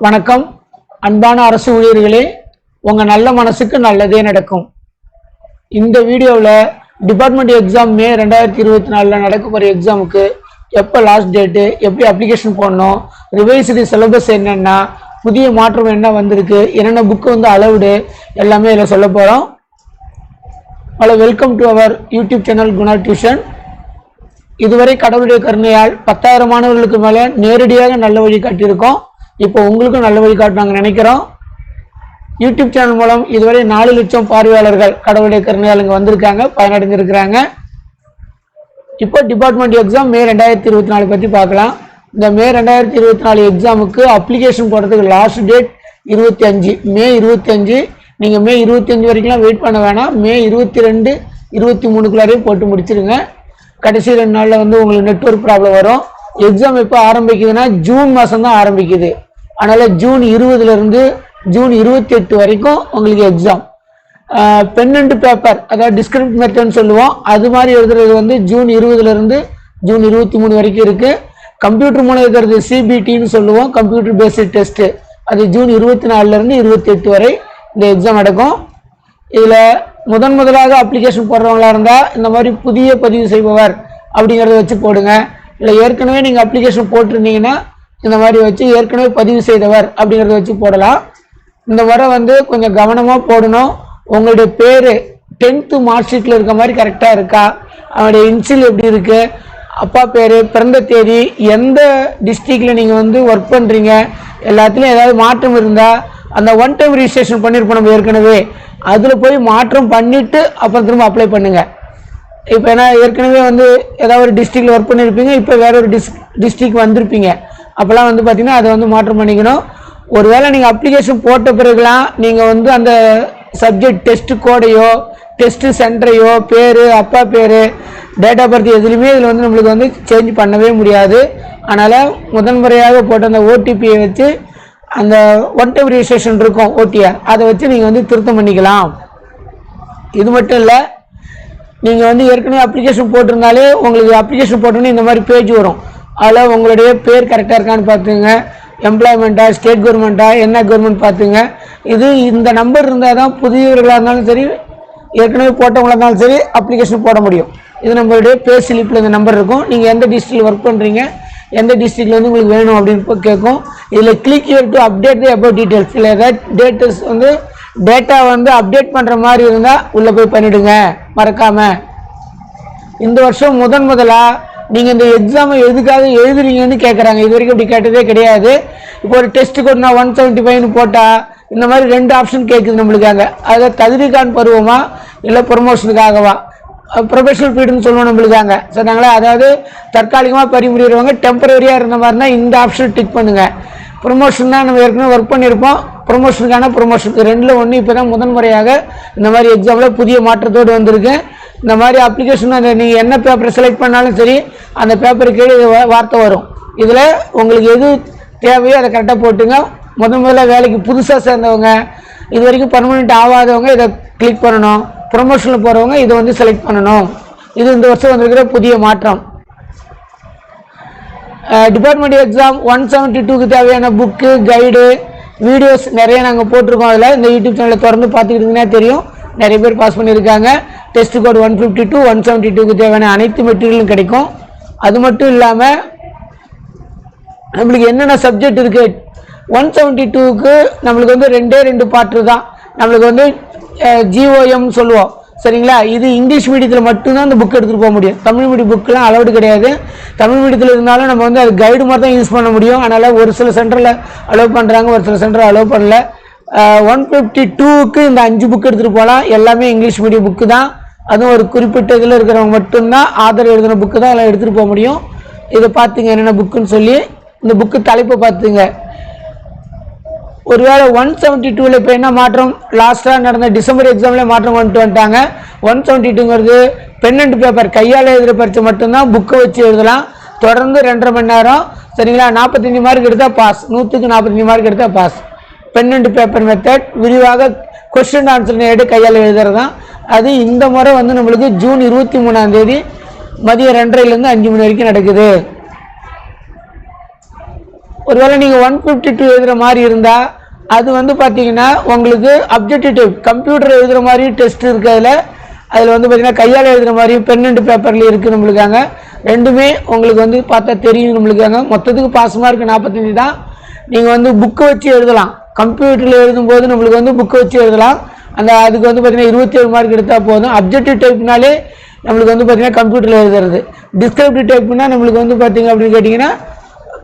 வணக்கம் அன்பான அரசு ஊழியர்களே, உங்கள் நல்ல மனசுக்கு நல்லதே நடக்கும். இந்த வீடியோவில் டிபார்ட்மெண்ட் எக்ஸாம் மே 2024 நடக்க போகிற எக்ஸாமுக்கு எப்போ லாஸ்ட் டேட்டு, எப்படி அப்ளிகேஷன் போடணும், ரிவைஸ்டு சிலபஸ் என்னென்னா, புதிய மாற்றம் என்ன வந்திருக்கு, என்னென்ன புக்கு அலவுடு எல்லாமே இதில் சொல்ல போகிறோம். Welcome to our YouTube channel Guna tuition. இதுவரை கடவுளுடைய கருணையால் 10,000 மாணவர்களுக்கு மேலே நேரடியாக நல்ல வழி காட்டியிருக்கோம். இப்போ உங்களுக்கும் நல்ல வழி காட்டுனாங்க நினைக்கிறோம். யூடியூப் சேனல் மூலம் இதுவரை 4 லட்சம் பார்வையாளர்கள் கடவுளுடைய கருணையால் இங்கே வந்திருக்காங்க, பயனடைந்திருக்கிறாங்க. இப்போ டிபார்ட்மெண்ட் எக்ஸாம் மே 2024 பற்றி பார்க்கலாம். இந்த மே 2024 எக்ஸாமுக்கு அப்ளிகேஷன் போடுறதுக்கு லாஸ்ட் டேட் 25 மே 25. நீங்கள் மே 25 வரைக்கும்லாம் வெயிட் பண்ண வேணாம். மே 22, 23க்குள்ளாரையும் போட்டு முடிச்சிருங்க. கடைசி 2 நாளில் உங்களுக்கு நெட்வொர்க் ப்ராப்ளம் வரும். எக்ஸாம் எப்போ ஆரம்பிக்குதுன்னா ஜூன் மாதம் தான் ஆரம்பிக்குது. அதனால் ஜூன் 20லேருந்து ஜூன் 28 வரைக்கும் உங்களுக்கு எக்ஸாம். பென் அண்ட் பேப்பர், அதாவது டிஸ்கிரிப்ட் மெத்தட்னு சொல்லுவோம், அது மாதிரி எழுதுறது ஜூன் 20லேருந்து ஜூன் 23 வரைக்கும் இருக்குது. கம்ப்யூட்டர் மூலம் எழுதுறது சிபிடின்னு சொல்லுவோம், கம்ப்யூட்டர் பேஸ்டு டெஸ்ட்டு, அது ஜூன் 24லேருந்து 28 வரை இந்த எக்ஸாம் நடக்கும். இதில் முதலாக அப்ளிகேஷன் போடுறவங்களா இருந்தால் இந்த மாதிரி புதிய பதிவு செய்பவர் அப்படிங்கிறத வச்சு போடுங்க. இல்லை ஏற்கனவே நீங்கள் அப்ளிகேஷன் போட்டிருந்தீங்கன்னா இந்த மாதிரி வச்சு ஏற்கனவே பதிவு செய்தவர் அப்படிங்கிறத வச்சு போடலாம். இந்த முறை கொஞ்சம் கவனமாக போடணும். உங்களுடைய பேர் 10th மார்க் ஷீட்டில் இருக்க மாதிரி கரெக்டாக இருக்கா, அவனுடைய இன்சில் எப்படி இருக்குது, அப்பா பேர், பிறந்த தேதி, எந்த டிஸ்ட்ரிக்டில் நீங்கள் ஒர்க் பண்ணுறீங்க, எல்லாத்துலேயும் ஏதாவது மாற்றம் இருந்தால் அந்த ஒன் டைம் ரிஜிஸ்ட்ரேஷன் பண்ணியிருப்போம் நம்ம ஏற்கனவே, அதில் போய் மாற்றம் பண்ணிவிட்டு அப்புறம் திரும்ப அப்ளை பண்ணுங்கள். இப்போ ஏன்னா ஏற்கனவே ஏதாவது ஒரு டிஸ்ட்ரிக்டில் ஒர்க் பண்ணியிருப்பீங்க, இப்போ வேற ஒரு டிஸ்ட்ரிக்ட் வந்திருப்பீங்க, அப்போல்லாம் பார்த்தீங்கன்னா அதை மாற்றம் பண்ணிக்கணும். ஒருவேளை நீங்கள் அப்ளிகேஷன் போட்ட பிறகுலாம் நீங்கள் அந்த சப்ஜெக்ட் டெஸ்ட் கோடையோ டெஸ்ட் சென்டரையோ பேர், அப்பா பேர், டேட் ஆஃப் பர்த் எதுலையுமே இதில் நம்மளுக்கு சேஞ்ச் பண்ணவே முடியாது. அதனால் முதன்முறையாக போட்ட அந்த ஓடிபியை வச்சு அந்த ஒன் டைம் ரிஜிஸ்ட்ரேஷன் இருக்கும் ஓடிஆர், அதை வச்சு நீங்கள் திருத்தம் பண்ணிக்கலாம். இது மட்டும் இல்லை, நீங்கள் ஏற்கனவே அப்ளிகேஷன் போட்டிருந்தாலே உங்களுக்கு அப்ளிகேஷன் போட்டோன்னே இந்த மாதிரி பேஜ் வரும். அதில் உங்களுடைய பேர் கரெக்டாக இருக்கான்னு பார்த்துங்க, எம்ப்ளாய்மெண்ட்டா, ஸ்டேட் கவர்மெண்ட்டா, என்ன கவர்மெண்ட் பார்த்துங்க. இது இந்த நம்பர் இருந்தால் தான் புதியவர்களாக இருந்தாலும் சரி, ஏற்கனவே போட்டவங்களாக இருந்தாலும் சரி அப்ளிகேஷன் போட முடியும். இது நம்மளுடைய பே ஸ்லிப்பில் இந்த நம்பர் இருக்கும். நீங்கள் எந்த டிஸ்ட்ரிக்டில் ஒர்க் பண்ணுறீங்க, எந்த டிஸ்ட்ரிக்டில் உங்களுக்கு வேணும் அப்படின்னு கேட்கும். இதில் click here to update the about details. இல்லை ஏதாவது டேட்டஸ் டேட்டா அப்டேட் பண்ணுற மாதிரி இருந்தால் உள்ளே போய் பண்ணிவிடுங்க மறக்காமல். இந்த வருஷம் முதலாக நீங்கள் இந்த எக்ஸாமை எதுக்காக எழுதுறீங்கன்னு கேட்குறாங்க. இது வரைக்கும் இப்படி கேட்டதே கிடையாது. இப்போ ஒரு டெஸ்ட்டு கொண்டு 175ன்னு போட்டால் இந்த மாதிரி 2 ஆப்ஷன் கேட்குது நம்மளுக்காங்க. அதை தகுதிக்கான பருவமா இல்லை ப்ரொமோஷனுக்காகவா, ப்ரொஃபஷனல் பீரியட்னு சொல்லுவோம் நம்மளுக்காங்க, சொன்னாங்களா. அதாவது தற்காலிகமாக பரிமுறைகிறவங்க டெம்பரரியாக இருந்த மாதிரினா இந்த ஆப்ஷன் டிக் பண்ணுங்கள். ப்ரொமோஷன் தான் நம்ம ஏற்கனவே ஒர்க் பண்ணியிருப்போம், ப்ரொமோஷனுக்கான ப்ரொமோஷன் 2ல் 1 இப்போ தான் முதன்முறையாக இந்த மாதிரி எக்ஸாமில் புதிய மாற்றத்தோடு வந்திருக்கு. இந்த மாதிரி அப்ளிகேஷன் அந்த நீங்கள் என்ன பேப்பரை செலக்ட் பண்ணாலும் சரி அந்த பேப்பருக்கு கீழே வார்த்தை வரும். இதில் உங்களுக்கு எது தேவையோ அதை கரெக்டாக போட்டுங்க. முதல்ல வேலைக்கு புதுசாக சேர்ந்தவங்க, இது வரைக்கும் பர்மனெண்ட் ஆகாதவங்க இதை கிளிக் பண்ணணும். ப்ரொமோஷனில் போகிறவங்க இதை செலக்ட் பண்ணணும். இது இந்த வருஷம் வந்திருக்கிற புதிய மாற்றம். டிபார்ட்மெண்ட் எக்ஸாம் 172க்கு தேவையான புக்கு, கைடு, வீடியோஸ் நிறைய நாங்கள் போட்டிருக்கோம். அதில் இந்த யூடியூப் சேனலில் திறந்து பார்த்துக்கிட்டிங்கன்னா தெரியும், நிறைய பேர் பாஸ் பண்ணியிருக்காங்க. டெஸ்ட் கோட் 152, 172க்கு தேவையான அனைத்து மெட்டீரியலும் கிடைக்கும். அது மட்டும் இல்லாமல் நம்மளுக்கு என்னென்ன சப்ஜெக்ட் இருக்குது, 172க்கு நம்மளுக்கு 2 பாட்டு தான். நம்மளுக்கு ஜிஓஎம் சொல்லுவோம், சரிங்களா. இது இங்கிலீஷ் மீடியத்தில் மட்டும்தான் அந்த புக் எடுத்துகிட்டு போக முடியும். தமிழ் மீடியம் புக்கெலாம் அலௌடு கிடையாது. தமிழ் மீடியத்தில் இருந்தாலும் நம்ம அது கைடு மாதிரி தான் யூஸ் பண்ண முடியும். அதனால் ஒரு சில சென்டரில் அலோவ் பண்ணுறாங்க, ஒரு சில சென்டரில் அலோவ் பண்ணல. 152க்கு இந்த 5 புக் எடுத்துகிட்டு போகலாம். எல்லாமே இங்கிலீஷ் மீடியம் புக்கு தான். அதுவும் ஒரு குறிப்பிட்ட இதில் இருக்கிறவங்க மட்டும்தான் ஆதரவு எழுதின புக்கு தான் எல்லாம் எடுத்துகிட்டு போக முடியும். இதை பார்த்துங்க என்னென்ன புக்குன்னு சொல்லி. இந்த புக்கு தலைப்பை பார்த்துங்க. ஒருவேளை 172ல் இப்போ என்ன மாற்றம், லாஸ்ட்டாக நடந்த டிசம்பர் எக்ஸாமில் மாற்றம் வந்துட்டாங்க. 172ங்கிறது பென் அண்ட் பேப்பர், கையால் எழுதுகிற பரிட்சை மட்டும்தான், புக்கை வச்சு எழுதலாம். தொடர்ந்து 2.5 மணி நேரம், சரிங்களா. 45 மார்க் எடுத்தால் பாஸ், 100க்கு 45 மார்க் எடுத்தால் pass. Pen and paper method, விரிவாக கொஸ்டின் ஆன்சர் நேரடி கையால் எழுதுறது தான். அது இந்த முறை நம்மளுக்கு ஜூன் 23ஆம் தேதி மதியம் 2:30லேருந்து 5 மணி வரைக்கும் நடக்குது. ஒருவேளை நீங்கள் 152 எழுதுகிற மாதிரி இருந்தால் அது வந்து பார்த்தீங்கன்னா உங்களுக்கு அப்ஜெக்டிவ் டைப் கம்ப்யூட்டர் எழுதுகிற மாதிரி டெஸ்ட் இருக்குது. அதில் வந்து பார்த்தீங்கன்னா கையால் எழுதுகிற மாதிரியும் பென் அண்ட் பேப்பரில் இருக்குது நம்மளுக்காங்க. ரெண்டுமே உங்களுக்கு வந்து பார்த்தா தெரியும் நம்மளுக்காங்க. மொத்தத்துக்கு பாஸ் மார்க் 45 தான். நீங்கள் வந்து புக்கை வச்சு எழுதலாம். கம்ப்யூட்டரில் எழுதும்போது நம்மளுக்கு வந்து புக்கை வச்சு எழுதலாம். அதுக்கு வந்து பார்த்தீங்கன்னா 27 மார்க் எடுத்தால் போதும். அப்ஜெக்டிவ் டைப்னாலே நம்மளுக்கு வந்து பார்த்தீங்கன்னா கம்ப்யூட்டரில் எழுதுறது. டிஸ்கிரிப்டிவ் டைப்னா நம்மளுக்கு வந்து பார்த்தீங்க அப்படின்னு கேட்டிங்கன்னா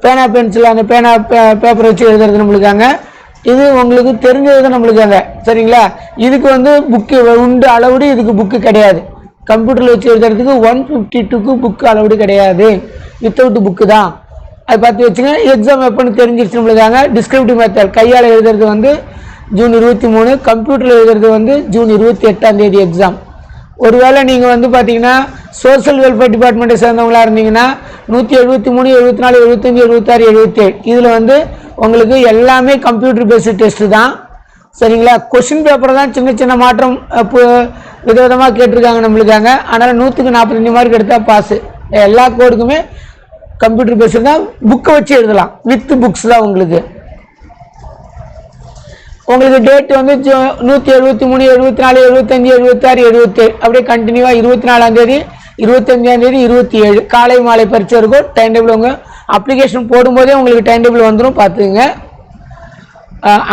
பேனா பென்சில் அந்த பேனா பேப்பர் வச்சு எழுதுறது நம்மளுக்காங்க. இது உங்களுக்கு தெரிஞ்சது நம்மளுக்காங்க. சரிங்களா? இதுக்கு வந்து புக்கு உண்டு அளவுடு, இதுக்கு புக்கு கிடையாது. கம்ப்யூட்டரில் வச்சு எழுதுறதுக்கு 152க்கு புக்கு அளவுடு கிடையாது, வித்தவுட் புக்கு தான். அது பார்த்து வச்சுங்க. எக்ஸாம் எப்போன்னு தெரிஞ்சிருச்சு நம்மளுக்காங்க. டிஸ்கிரிப்டிவ் மெத்தட் கையால் எழுதுறது வந்து ஜூன் 23, கம்ப்யூட்டரில் எழுதுறது வந்து ஜூன் 28 எக்ஸாம். ஒருவேளை நீங்கள் வந்து பார்த்தீங்கன்னா சோசியல் வெல்ஃபேர் டிபார்ட்மெண்ட்டை சேர்ந்தவங்களா இருந்தீங்கன்னா 173, 74, 75, 76, 77 இதில் வந்து உங்களுக்கு எல்லாமே கம்ப்யூட்டர் பேஸ்டு டெஸ்ட்டு தான். சரிங்களா? கொஷின் பேப்பர் தான் சின்ன சின்ன மாற்றம் விதவிதமாக கேட்டிருக்காங்க நம்மளுக்காங்க. அதனால் 100க்கு 45 மார்க் எடுத்தால் பாஸு. எல்லா கோடுக்குமே கம்ப்யூட்டர் பேஸ்டு தான். புக்கை வச்சு எழுதலாம், வித் புக்ஸ் தான் உங்களுக்கு. உங்களுக்கு டேட் வந்து 173, 74, 75, 76, 77 அப்படியே கண்டினியூவாக 24 25 27 காலை மாலை பரீட்சை இருக்கும். டைம் டேபிள் உங்கள் அப்ளிகேஷன் போடும்போதே உங்களுக்கு டைம் டேபிள் வந்துடும், பார்த்துக்குங்க.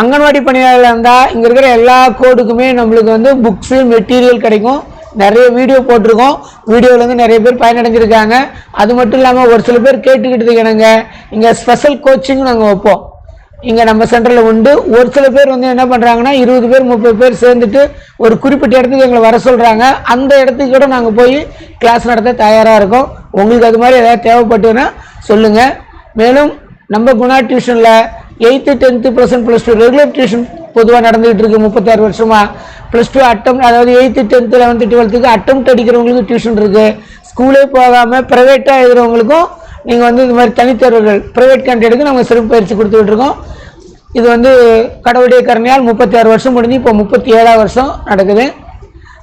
அங்கன்வாடி பணியாளர் இருந்தால் இங்கே இருக்கிற எல்லா கோடுக்குமே நம்மளுக்கு வந்து புக்ஸு மெட்டீரியல் கிடைக்கும். நிறைய வீடியோ போட்டிருக்கோம். வீடியோவிலேருந்து நிறைய பேர் பயனடைஞ்சிருக்காங்க. அது மட்டும் இல்லாமல் ஒரு சில பேர் கேட்டுக்கிட்டு என்னங்க இங்கே ஸ்பெஷல் கோச்சிங் நாங்கள் வைப்போம். இங்கே நம்ம சென்டரில் உண்டு. ஒரு சில பேர் வந்து என்ன பண்ணுறாங்கன்னா 20 பேர் 30 பேர் சேர்ந்துட்டு ஒரு குறிப்பிட்ட இடத்துக்கு எங்களை வர சொல்கிறாங்க. அந்த இடத்துக்கு கூட நாங்கள் போய் கிளாஸ் நடத்த தயாராக இருக்கோம். உங்களுக்கு அது மாதிரி ஏதாவது தேவைப்பட்டுன்னா சொல்லுங்கள். மேலும் நம்ம Guna டியூஷனில் 8th 10th +1 +2 regular tuition பொதுவாக நடந்துகிட்டு இருக்கு 36 வருஷமாக. +2 அட்டம், அதாவது 8th 10th 11th 12th அட்டம் அடிக்கிறவங்களுக்கு டியூஷன் இருக்குது. ஸ்கூலே போகாமல் ப்ரைவேட்டாக எழுதுகிறவங்களுக்கும் நீங்கள் வந்து இது மாதிரி தனித்தேர்வுகள் ப்ரைவேட் கேண்டிடேட்டுக்கு நம்ம சிறப்பு பயிற்சி கொடுத்துட்ருக்கோம். இது வந்து கடவுளுடைய கருணையால் 36 வருஷம் முடிஞ்சு இப்போ 37ஆவது வருஷம் நடக்குது.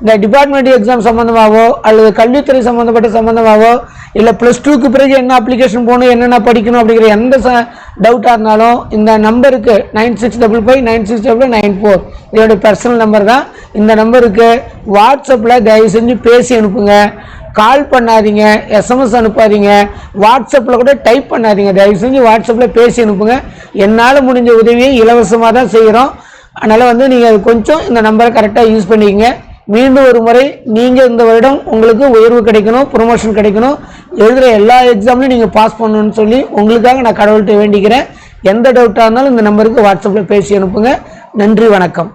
இந்த டிபார்ட்மெண்ட் எக்ஸாம் சம்மந்தமாகவோ அல்லது கல்வித்துறை சம்மந்தமாகவோ இல்லை +2க்கு பிறகு என்ன அப்ளிகேஷன் போகணும், என்னென்ன படிக்கணும் அப்படிங்கிற எந்த டவுட்டாக இருந்தாலும் இந்த நம்பருக்கு 9655969994 இதோடைய பர்சனல் நம்பர் தான். இந்த நம்பருக்கு வாட்ஸ்அப்பில் தயவு செஞ்சு பேசி அனுப்புங்க. கால் பண்ணாதீங்க, எஸ்எம்எஸ் அனுப்பாதீங்க, வாட்ஸ்அப்பில் கூட டைப் பண்ணாதீங்க. தயவு செஞ்சு வாட்ஸ்அப்பில் பேசி அனுப்புங்க. என்னால் முடிஞ்ச உதவியை இலவசமாக தான் செய்கிறோம். அதனால் வந்து நீங்கள் கொஞ்சம் இந்த நம்பரை கரெக்டாக யூஸ் பண்ணிக்கங்க. மீண்டும் ஒரு முறை நீங்கள் இந்த வருடம் உங்களுக்கு உயர்வு கிடைக்கணும், ப்ரொமோஷன் கிடைக்கணும், எழுதுகிற எல்லா எக்ஸாம்லையும் நீங்கள் பாஸ் பண்ணணும்னு சொல்லி உங்களுக்காக நான் கடவுள்கிட்ட வேண்டிக்கிறேன். எந்த டவுட்டாக இருந்தாலும் இந்த நம்பருக்கு வாட்ஸ்அப்பில் பேசி அனுப்புங்க. நன்றி, வணக்கம்.